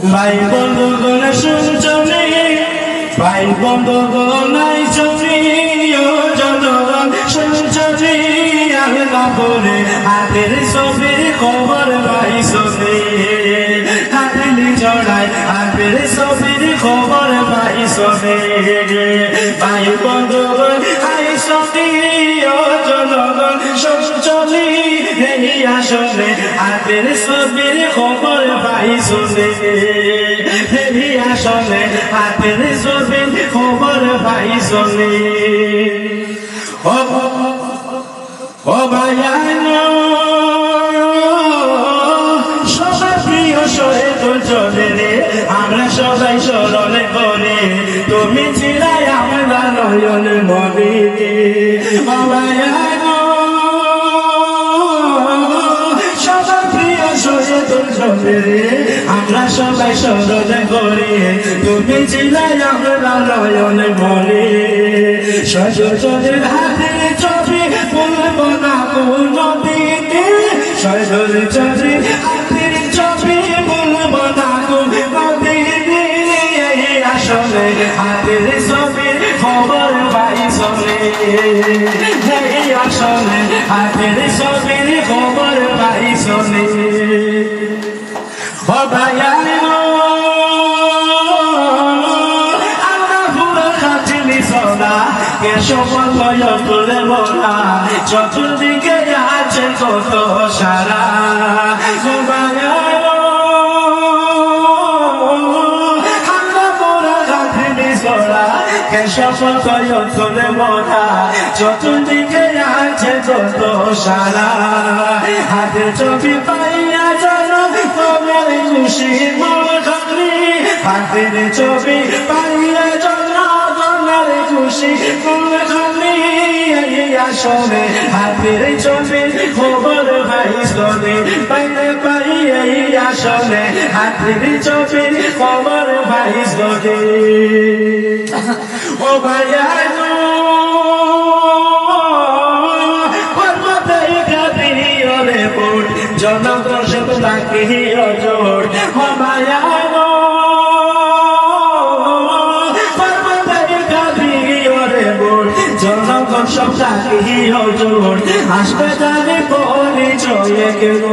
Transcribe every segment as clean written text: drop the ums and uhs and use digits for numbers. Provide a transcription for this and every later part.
ভাই বন্ধুগণ শুনছনি, ভাই বন্ধুগণ নাইছনি, ও জনগণ শুনছনি, আল্লাহ বলে হাতের ছবির খবর পাইছনি, হাতেলি জড়ায় হাতের ছবির খবর পাইছনি, ভাই বন্ধুগণ আইছনি, ও জনগণ শুনছনি, এই আসলে হাতের ছবির খবর পাইছনি, এই আসলে হাতের ছবির খবর পাইছনি। ও ভাইয়ানো সবার প্রিয় শহীদ চলে রে, আমরা সবাই স্মরণে করি, তুমি ছিলাই আমরা নয়ন মনে। ও ভাইয়ানো সবার প্রিয় শহীদ চলে রে, আমরা সবাই স্মরণে করি, তুমি ছিলাই আমরা নয়ন মনে। সজলের হাতে ছবি বলবো না কোনদিকে, সজলের ছবি হাতের ছবি বলবো না কোনদিকে, আসলে হাতের ছবির খবর পাইছনি, আসলে হাতের ছবির খবর পাইছনি। ও ভাইয়ানো সময় তুলে বলা, চতুর্দিকে আছে কত সারা, তুলে বলা, চতুর্দিকে আছে কত সারা, হাতে ছবি পাইয়া জানো তোমার খুশি মন খালি, হাতের ছবি পাইয়া জানো তোমার খুশি মন খালি, আসলে হাতের ছবি খবর পাইছনি, পাইলে পাই আসলে হাতের ছবি খবর পাইছনি। ও ভাইয়ানো জনগণ সব তাকে অজোর, ও ভাইয়ানো জনগণ সব তাকে অজোর, আসবে জানে পরিচয়ে কেন,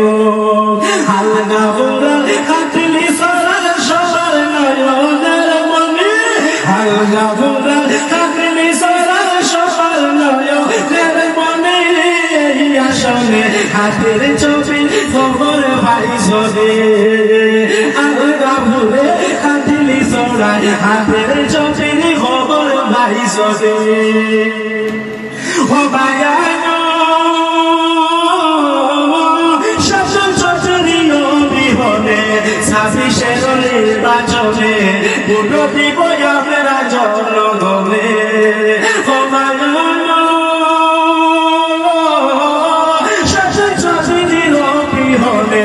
হালকা বুড়া হাতলি সারা সবার নয়নের মনে, হালকা বুড়া হাতলি সারা সবার নয়নের মনে, আসলে হাতের ছবি খবর পাইছনি, হালকা বুড়ে হাতলি সরাই হাতের ছবি খবর পাইছনি। ও ভাইয়ানো শাসন চতুরীয় বিহনে, 26 নির্বাচনে ভোট দিব আমরা জনগণে। ও ভাইয়ানো শাসন চতুরীয় বিহনে,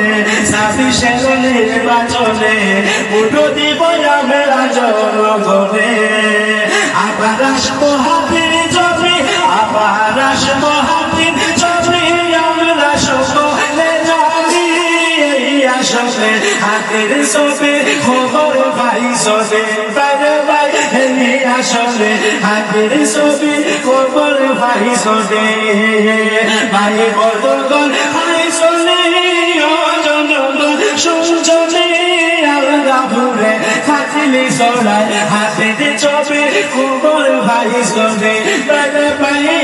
26 নির্বাচনে ভোট দিব আমরা জনগণে। আবার আসবো হাতের ছবি, আবার আসবো হাতের ছবি, আমরা সকলে জানি, আসলে হাতের ছবি খবর পাইছনি, বাইরে বাইরে আসলে হাতের ছবি খবর পাইছনি, ভাই বন্ধুগণ পাইছনি, ও জনগণ শুনছনি, আল্লাহ ভুলে হাতলি ছড়ায় হাতের ছবি খবর পাইছনি, বাইরে বাইরে